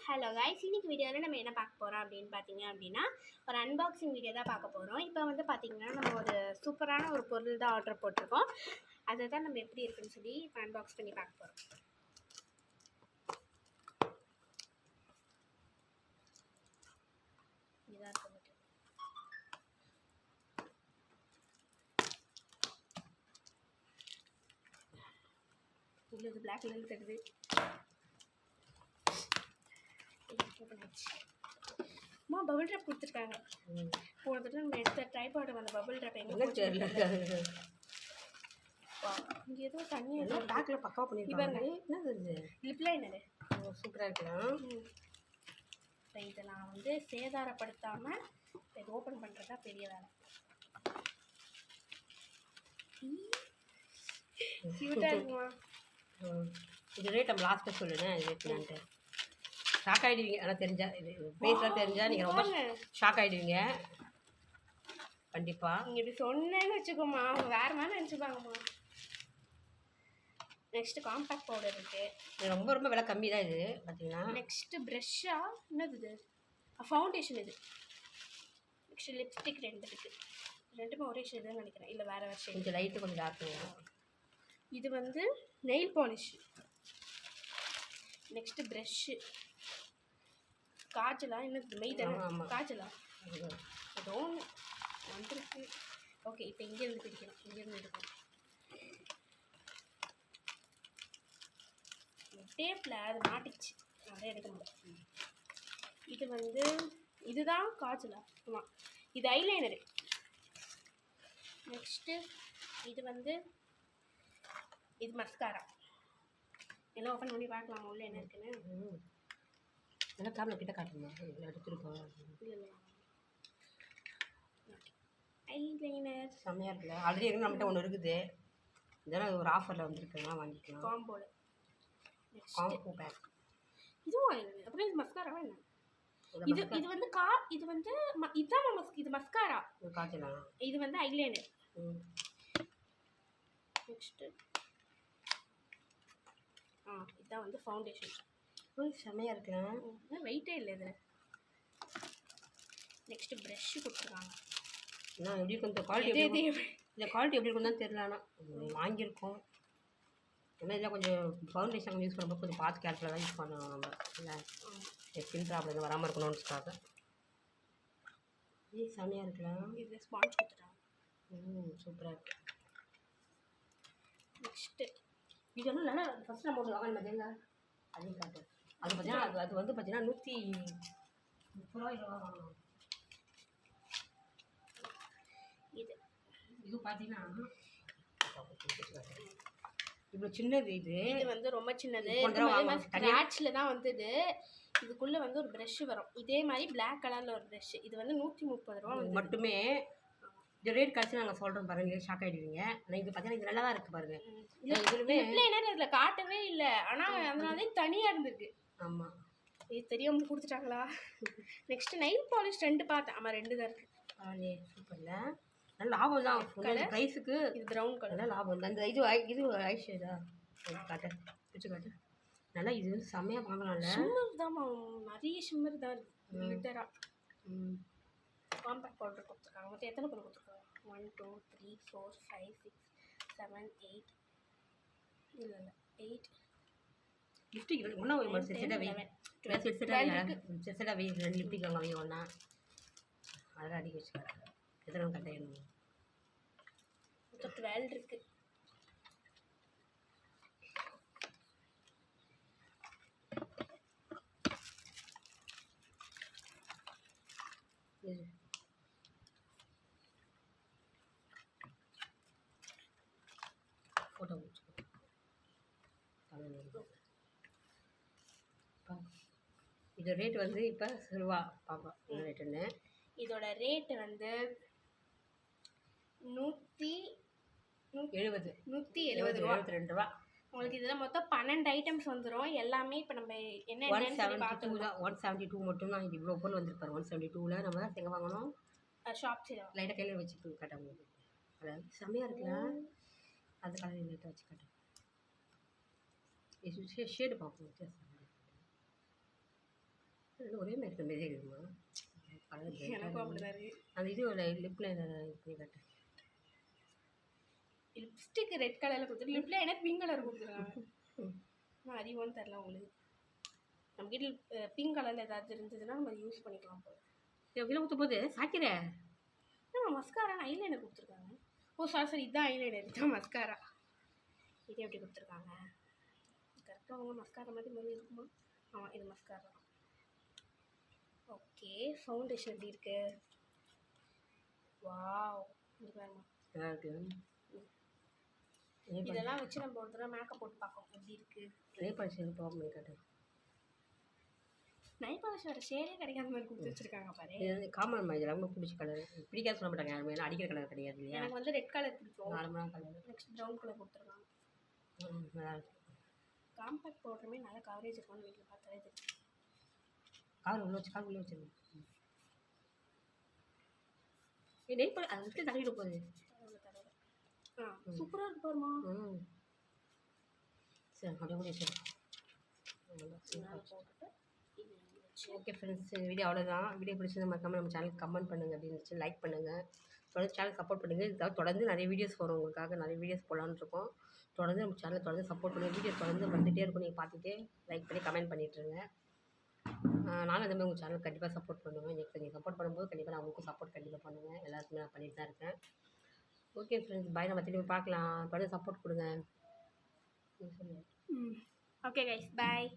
Hello guys, இன்னைக்கு வீடியோவில் நம்ம என்ன பார்க்க போகிறோம் அப்படின்னு பார்த்தீங்க அப்படின்னா ஒரு அன்பாக்சிங் வீடியோ தான் பார்க்க போகிறோம். இப்போ வந்து பார்த்திங்கன்னா நம்ம ஒரு சூப்பரான ஒரு பொருள் தான் ஆர்டர் போட்டிருக்கோம். அதை தான் நம்ம எப்படி இருக்குன்னு சொல்லி இப்போ அன்பாக்ஸ் பண்ணி பார்க்க போகிறோம். இதாக இருக்கும். இது பிளாக் கலர் தெரியுது. அம்மா பபிள் ட்ராப் கொடுத்துருக்காங்க. போன தடவை நம்ம எடுத்த ட்ரைபாட் அந்த பபிள் ட்ராப் எங்கே தெரியல. இங்கே ஏதோ தண்ணி பேக்கில் பக்காவாக பண்ணியிருக்காங்க. என்னது லிப் லைனர் சூப்பராக இருக்கலாம். இதை நான் வந்து சேதாரப்படுத்தாமல் இதை ஓப்பன் பண்ணுறதா பெரிய வேலை. க்யூட்டாக இருக்குமா? இது ரேட் நம்ம லாஸ்ட்டாக சொல்லுண்ணே. இது எப்படின்ட்டு ஷாக் ஆகிடுவீங்க. ஆனால் தெரிஞ்சா இது பேசலாம் தெரிஞ்சால் நீங்கள் ரொம்ப ஷாக் ஆகிடுவீங்க கண்டிப்பாக. நீங்கள் இப்படி சொன்னேன்னு வச்சுக்கோமா, அவங்க வேறு மாதிரி நினச்சிப்பாங்கம்மா. நெக்ஸ்ட்டு காம்பேக்ட் பவுடர் இருக்குது. இது ரொம்ப ரொம்ப விலை கம்மி தான் இது பார்த்தீங்கன்னா. நெக்ஸ்ட்டு ப்ரெஷ்ஷாக என்னது இது? ஃபவுண்டேஷன் இது. நெக்ஸ்ட்டு லிப்ஸ்டிக் 2 இருக்குது. ரெண்டுமே ஒரே ஷேட் தான் நினைக்கிறேன், இல்லை வேறு வேறு ஷேட். கொஞ்சம் லைட்டு கொஞ்சம் டார்க். இது வந்து நெயில் பாலிஷ். Next brush. காஜலா என்னது? மெய் தானே காஜலா ஏதோ வந்துருக்கு. ஓகே, இப்போ இங்கேருந்து பிடிக்கணும். இங்கேருந்து எடுக்கணும். டேப்பில் அது மாட்டிச்சு, நிறைய எடுக்க முடியும். இது வந்து இதுதான் காஜலா. ஆமாம், இது ஐலைனரு. நெக்ஸ்ட்டு இது வந்து இது மஸ்காரா. எல்லாம் ஓப்பன் பண்ணி பார்க்கலாம் உள்ள என்ன இருக்குன்னு. நல்லா கேமரா கிட்ட காட்டுமா? எடுத்துருக்கோம். இல்லை ஐலைனர் செம்மையாக இருக்குல்ல. ஆல்ரெடி இருக்கு நம்மகிட்ட ஒன்று இருக்குது. இதெல்லாம் ஒரு ஆஃபரில் வந்துருக்குன்னா வாங்கிக்கலாம். காம்போவில் காம்போ பேக். இதுவும் ஐலைனர். அப்புறம் இது மஸ்காராவா என்ன? இது இது வந்து இது வந்து இதுதான் இது மஸ்காரா. காஜலா. இது வந்து ஐலைனர். நெக்ஸ்ட்டு இதுதான் வந்து ஃபவுண்டேஷன். செம்மையாக இருக்கிறேன். வெயிட்டே இல்லை இதில். நெக்ஸ்ட்டு ப்ரெஷ்ஷு கொடுத்துருக்காங்க. நான் எப்படி கொஞ்சம் குவாலிட்டி இந்த குவாலிட்டி எப்படி இருக்குன்னு தான் தெரியல. ஆனால் வாங்கியிருக்கோம். ஏன்னா இதில் கொஞ்சம் ஃபவுண்டேஷன் யூஸ் பண்ணும்போது கொஞ்சம் பார்த்து கேர்ஃபுல்லாக தான் யூஸ் பண்ணணும் நம்ம. இல்லை ஸ்கின் ப்ராப்ளம் வராமல் இருக்கணும்னுக்காக. இது செம்மையாக இருக்கலாம். இது ஸ்பான்ஸ் கொடுத்துட்டாங்க. சூப்பராக இருக்கு. நெக்ஸ்ட்டு இது வந்து நல்லா ஃபஸ்ட் நம்ம ஒன்று வாங்கணும் பார்த்தீங்களா? அதையும் காட்டு. அது பார்த்தீங்கன்னா அது வந்து பார்த்தீங்கன்னா 130 ரூபா வாங்கணும். இது பார்த்தீங்கன்னா இவ்வளோ சின்னது. இது வந்து ரொம்ப சின்னது. ஸ்க்ராட்சில் தான் வந்தது. இதுக்குள்ளே வந்து ஒரு ப்ரெஷ்ஷு வரும். இதே மாதிரி பிளாக் கலரில் ஒரு ப்ரெஷ்ஷு. இது வந்து 130 ரூபா மட்டுமே. இந்த ரேட் கழிச்சு நாங்கள் சொல்கிறோம் பாருங்க, நீங்கள் ஷாக் ஆகிடுவீங்க. ஆனால் இது பார்த்தீங்கன்னா இது நல்லா தான் இருக்குது பாருங்கள். இதுவுமே இதில் காட்டவே இல்லை, ஆனால் அதனாலே தனியாக இருந்திருக்கு. ஆமாம், இது தெரியாமல் கொடுத்துட்டாங்களா? நெக்ஸ்ட்டு நெயில் பாலிஷ் 2 பார்த்தேன். ஆமாம், 2 தான் இருக்குது. சூப்பரில் நல்ல லாபம் தான். ப்ரைஸுக்கு இது ப்ரௌன் கலர் லாபம் தான். இந்த இது ஐஷேடா காட்டு பிடிச்சி காட்டு. நல்லா இது வந்து செம்மையாக வாங்கலாம்ல. ஷிம்மர் தான், நிறைய ஷிம்மர் தான் இருக்குது. லிட்டராக காம்பேக்ட் பவுடர் கொடுத்துருக்காங்க. மொத்தம் எத்தனை பொருள் கொடுத்துருக்காங்க? 1 2 3 4 5 6 7 8 இல்லை 8 லிப்டிக் ஒன்றா ஒரு செட்டாகவே செட்டாகவே 2 லிப்டிக் வாங்க ஒன்றா. அதெல்லாம் அடிக்க வச்சுக்காங்க. எத்தனை கட்டாயம்? மொத்தம் 12 இருக்குது. ஃபோட்டோ இது ரேட் வந்து இப்போ ரூபா பாப்பா என்ன ரேட்டுன்னு. இதோட ரேட்டு வந்து 170 ரூபா. 72 ரூபா. உங்களுக்கு இதில் மொத்தம் 12 ஐட்டம்ஸ் வந்துடும். எல்லாமே இப்போ நம்ம என்ன 172 மட்டும் தான். இது இவ்வளோ பொருள் வந்துருப்பாரு. 172ல் நம்ம எங்கே வாங்கணும்? ஷாப் லைட்டாக கையில் வச்சு கட்ட முடியும். அதாவது செம்மையாக இருக்குல்ல. அது கலர் லைட்டாக வச்சு கட்ட ஷேடு பார்ப்போம். ரெண்டும் ஒரே மாதிரி இருக்கிற மாதிரியே இருக்குமா எனக்கும் அப்படிதான் இருக்குது. அந்த இது லிப்பில் பண்ணி காட்டு. லிப்ஸ்டிக் ரெட் கலரில் கொடுத்துரு, லிப்ல என்ன பிங்க் கலர் கொடுத்துருக்காங்க. நான் அதிகம்னு தெரில உங்களுக்கு. நம்ம கிட்ட பிங்க் கலரில் ஏதாவது இருந்ததுன்னா நம்ம யூஸ் பண்ணிக்கலாம் போல. எவ்வளோ ஊற்ற போது சாக்கிற மஸ்காரா ஐலைனர் கொடுத்துருக்காங்க. ஓ சாரி இதுதான் ஐலைனர், இதுதான் மஸ்காரா. இது எப்படி கொடுத்துருக்காங்க? கரெக்டாக அவங்க மஸ்காரா மாதிரி இருக்குமா? ஆமாம், இது மஸ்காரா தான். ஓகே, ஃபவுண்டேஷன் எப்படி இருக்கு? வாவ், இது பாருமா நல்லா இருக்கு. இதெல்லாம் வச்சு நம்ம ஒரு தடவை மேக்கப் போட்டு பார்ப்போம் எப்படி இருக்கு. நெய் பாலிஷ் ப்ராப்ளம் காட்டு. நைட் பாலிஷ் வேறு ஷேடே கிடைக்காத மாதிரி கொடுத்து வச்சிருக்காங்க பாரு. இது வந்து காமன் மாதிரி ரொம்ப பிடிச்ச கலர். பிடிக்காத சொல்ல மாட்டாங்க யாருமே, ஏன்னா அடிக்கிற கலர் கிடையாது இல்லையா. எனக்கு வந்து ரெட் கலர் பிடிக்கும். நார்மலான கலர். நெக்ஸ்ட் ப்ரௌன் கலர் கொடுத்துருக்காங்க. நல்லா இருக்கு. காம்பேக்ட் பவுடருமே நல்ல கவரேஜ் இருக்கும்னு வீட்டில் பார்த்தாலே தெரியும். கார் உள்ள வச்சிருந்தேன். நெய் பாலிஷ் அது விட்டு தள்ளிட்டு போகுது. சூப்பராக இருக்கு பாருமா. சரி அப்படியே கூட சரி. போட்டுட்டு ஓகே ஃப்ரெண்ட்ஸ், இந்த வீடியோ அவ்வளோதான். வீடியோ பிடிச்சது மறக்காமல் நம்ம சேனலுக்கு கமெண்ட் பண்ணுங்கள், அப்படின்னு வச்சு லைக் பண்ணுங்கள். தொடர்ந்து சேனல் சப்போர்ட் பண்ணுங்கள். இதுக்காக தொடர்ந்து நிறைய வீடியோஸ் வரும், உங்களுக்காக நிறைய வீடியோஸ் போடலான்னு இருக்கோம். தொடர்ந்து நம்ம சேனலை தொடர்ந்து சப்போர்ட் பண்ணுங்கள். வீடியோஸ் தொடர்ந்து வந்துகிட்டே இருக்கும், நீங்கள் பார்த்துட்டு லைக் பண்ணி கமெண்ட் பண்ணிட்டுருங்க. நானும் இந்த மாதிரி உங்கள் சேனல் கண்டிப்பாக சப்போர்ட் பண்ணுவேன். நெக்ஸ்ட் நீங்கள் சப்போர்ட் பண்ணும்போது கண்டிப்பாக நான் உங்களுக்கும் சப்போர்ட் கண்டிப்பாக பண்ணுவேன். எல்லாருக்குமே நான் பண்ணிட்டு தான் இருக்கேன். ஓகே ஃப்ரெண்ட்ஸ், பாய். நம்ம திரும்பி பார்க்கலாம். தொடர்ந்து சப்போர்ட் கொடுங்க. ஓகே கைஸ், பாய்.